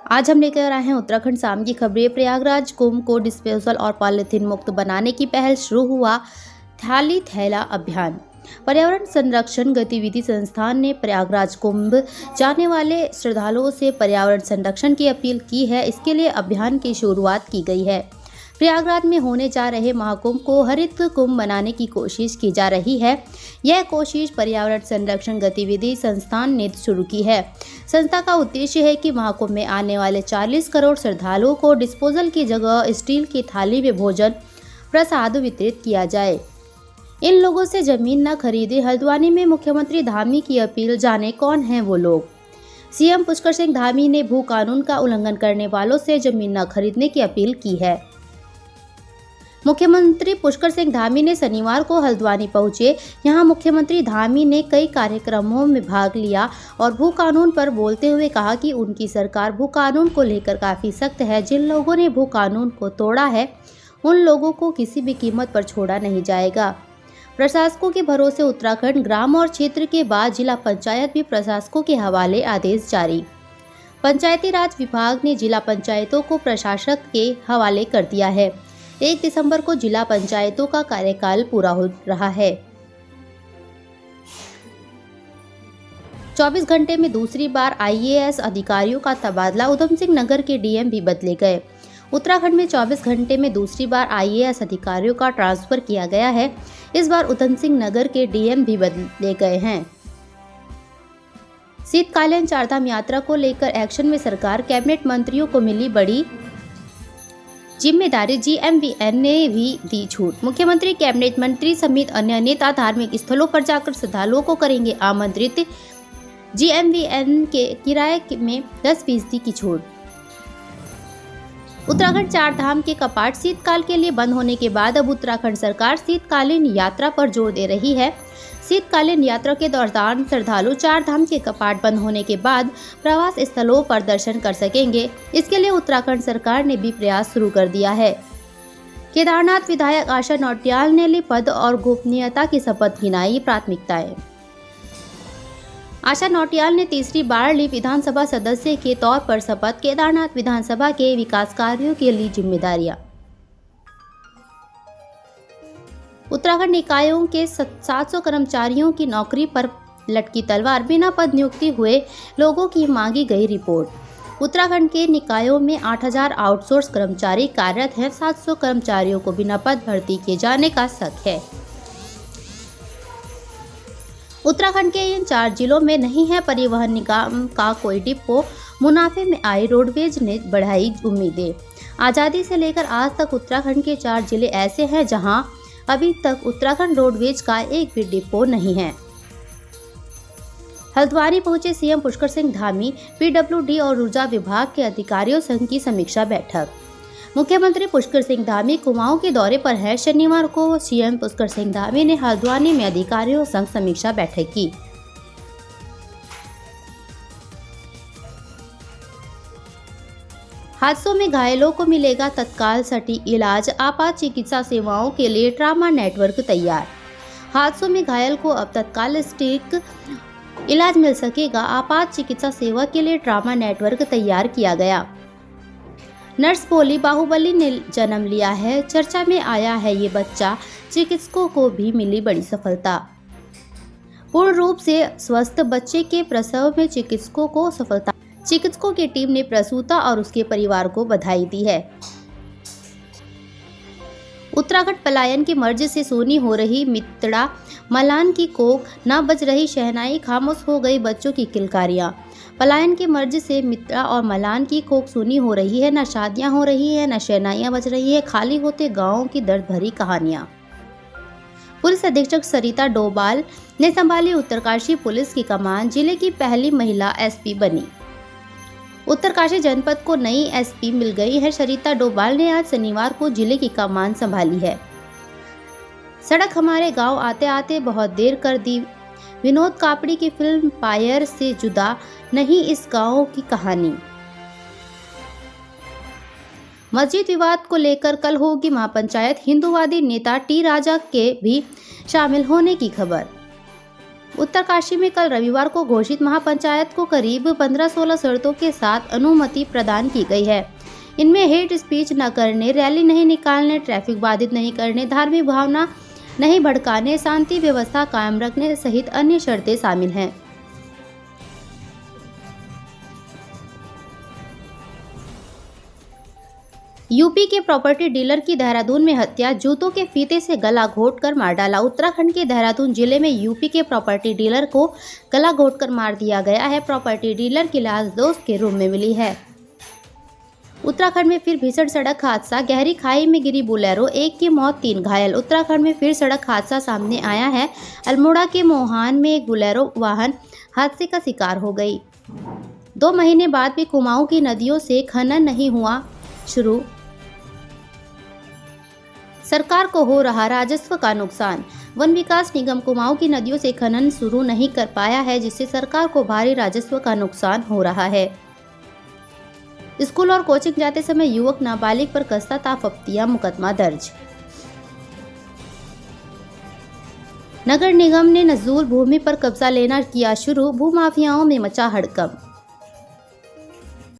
आज हम लेकर आए हैं उत्तराखंड शाम की खबरें। प्रयागराज कुंभ को डिस्पोजल और पॉलीथीन मुक्त बनाने की पहल शुरू हुआ थाली थैला अभियान। पर्यावरण संरक्षण गतिविधि संस्थान ने प्रयागराज कुंभ जाने वाले श्रद्धालुओं से पर्यावरण संरक्षण की अपील की है। इसके लिए अभियान की शुरुआत की गई है। प्रयागराज में होने जा रहे महाकुंभ को हरित कुंभ बनाने की कोशिश की जा रही है। यह कोशिश पर्यावरण संरक्षण गतिविधि संस्थान ने शुरू की है। संस्था का उद्देश्य है कि महाकुंभ में आने वाले 40 करोड़ श्रद्धालुओं को डिस्पोजल की जगह स्टील की थाली में भोजन प्रसाद वितरित किया जाए। इन लोगों से जमीन न खरीदे। हल्द्वानी में मुख्यमंत्री धामी की अपील, जाने कौन हैं वो लोग। सीएम पुष्कर सिंह धामी ने भू कानून का उल्लंघन करने वालों से जमीन न खरीदने की अपील की है। मुख्यमंत्री पुष्कर सिंह धामी ने शनिवार को हल्द्वानी पहुंचे। यहां मुख्यमंत्री धामी ने कई कार्यक्रमों में भाग लिया और भू कानून पर बोलते हुए कहा कि उनकी सरकार भू कानून को लेकर काफी सख्त है। जिन लोगों ने भू कानून को तोड़ा है उन लोगों को किसी भी कीमत पर छोड़ा नहीं जाएगा। प्रशासकों के भरोसे उत्तराखंड ग्राम और क्षेत्र के बाद जिला पंचायत भी प्रशासकों के हवाले आदेश जारी। पंचायती राज विभाग ने जिला पंचायतों को प्रशासक के हवाले कर दिया है। 1 दिसंबर को जिला पंचायतों का कार्यकाल पूरा हो रहा है। 24 घंटे में दूसरी बार आईएएस अधिकारियों का तबादला। उधम सिंह नगर के डीएम भी बदले गए। उत्तराखंड में 24 घंटे में दूसरी बार आईएएस अधिकारियों का ट्रांसफर किया गया है। इस बार उधम सिंह नगर के डीएम भी बदले गए हैं। शीतकालीन चारधाम यात्रा को लेकर एक्शन में सरकार, कैबिनेट मंत्रियों को मिली बड़ी जिम्मेदारी। जीएमवीएन ने भी दी छूट। मुख्यमंत्री, कैबिनेट मंत्री समेत अन्य नेता धार्मिक स्थलों पर जाकर श्रद्धालुओं को करेंगे आमंत्रित। जीएमवीएन के किराए में 10% की छूट। उत्तराखंड चार धाम के कपाट शीतकाल के लिए बंद होने के बाद अब उत्तराखंड सरकार शीतकालीन यात्रा पर जोर दे रही है। शीतकालीन यात्रा के दौरान श्रद्धालु चार धाम के कपाट बंद होने के बाद प्रवास स्थलों पर दर्शन कर सकेंगे। इसके लिए उत्तराखंड सरकार ने भी प्रयास शुरू कर दिया है। केदारनाथ विधायक आशा नौटियाल ने ली पद और गोपनीयता की शपथ, गिनाई प्राथमिकताएं। आशा नौटियाल ने तीसरी बार ली विधानसभा सदस्य के तौर पर शपथ। केदारनाथ विधानसभा के विकास कार्यों के लिए जिम्मेदारियां। उत्तराखंड निकायों के 700 कर्मचारियों की नौकरी पर लटकी तलवार, बिना पद नियुक्ति हुए लोगों की मांगी गई रिपोर्ट। उत्तराखंड के निकायों में 8000 आउटसोर्स कर्मचारी कार्यरत हैं। 700 कर्मचारियों को बिना पद भर्ती किए जाने का शक है। उत्तराखंड के इन 4 जिलों में नहीं है परिवहन निगम का कोई डिपो। मुनाफे में आई रोडवेज ने बढ़ाई उम्मीदें। आज़ादी से लेकर आज तक उत्तराखंड के 4 जिले ऐसे हैं जहां अभी तक उत्तराखंड रोडवेज का एक भी डिपो नहीं है। हल्द्वानी पहुंचे सीएम पुष्कर सिंह धामी। पीडब्ल्यूडी और ऊर्जा विभाग के अधिकारियों संग की समीक्षा बैठक। मुख्यमंत्री पुष्कर सिंह धामी कुमाऊं के दौरे पर है। शनिवार को सीएम पुष्कर सिंह धामी ने हल्द्वानी में अधिकारियों संग समीक्षा बैठक की। हादसों में घायलों को मिलेगा तत्काल सटीक इलाज। आपात चिकित्सा सेवाओं के लिए ट्रामा नेटवर्क तैयार। हादसों में घायल को अब तत्काल सटीक इलाज मिल सकेगा। आपात चिकित्सा सेवा के लिए ट्रामा नेटवर्क तैयार किया गया। नर्स बोली, बाहुबली ने जन्म लिया है, चर्चा में आया है ये बच्चा। चिकित्सकों को भी मिली बड़ी सफलता। पूर्ण रूप से स्वस्थ बच्चे के प्रसव में चिकित्सकों को सफलता। चिकित्सकों की टीम ने प्रसूता और उसके परिवार को बधाई दी है। उत्तराखंड पलायन के मर्ज से सूनी हो रही मित्रा, मलान की कोख, न बज रही शहनाई, खामोश हो गई बच्चों की किलकारियां। पलायन के मर्ज से मित्रा और मलान की कोख सूनी हो रही है। न शादियां हो रही है, न शहनाइयां बज रही है। खाली होते गांवों की दर्द भरी कहानियां। पुलिस अधीक्षक सरिता डोभाल ने संभाली उत्तरकाशी पुलिस की कमान। जिले की पहली महिला एसपी बनी। उत्तरकाशी जनपद को नई एसपी मिल गई है। सरिता डोभाल ने आज शनिवार को जिले की कमान संभाली है। सड़क हमारे गांव आते आते बहुत देर कर दी। विनोद कापड़ी की फिल्म पायर से जुदा नहीं इस गांव की कहानी। मस्जिद विवाद को लेकर कल होगी महापंचायत। हिंदूवादी नेता टी राजा के भी शामिल होने की खबर। उत्तरकाशी में कल रविवार को घोषित महापंचायत को करीब 15-16 शर्तों के साथ अनुमति प्रदान की गई है। इनमें हेट स्पीच न करने, रैली नहीं निकालने, ट्रैफिक बाधित नहीं करने, धार्मिक भावना नहीं भड़काने, शांति व्यवस्था कायम रखने सहित अन्य शर्तें शामिल हैं। यूपी के प्रॉपर्टी डीलर की देहरादून में हत्या, जूतों के फीते से गला घोंटकर मार डाला। उत्तराखंड के देहरादून जिले में यूपी के प्रॉपर्टी डीलर को गला घोंटकर मार दिया गया है। प्रॉपर्टी डीलर की लाश दोस्त के रूम में मिली है। उत्तराखंड में फिर भीषण सड़क हादसा, गहरी खाई में गिरी बोलेरो, एक की मौत 3 घायल। उत्तराखंड में फिर सड़क हादसा सामने आया है। अल्मोड़ा के मोहान में एक बोलेरो वाहन हादसे का शिकार हो गई। 2 महीने बाद भी कुमाऊं की नदियों से खनन नहीं हुआ शुरू, सरकार को हो रहा राजस्व का नुकसान। वन विकास निगम कुमाऊं की नदियों से खनन शुरू नहीं कर पाया है, जिससे सरकार को भारी राजस्व का नुकसान हो रहा है। स्कूल और कोचिंग जाते समय युवक नाबालिग पर कसता था फप्तियां, मुकदमा दर्ज। नगर निगम ने नजूल भूमि पर कब्जा लेना किया शुरू, भूमाफियाओं में मचा हड़कंप।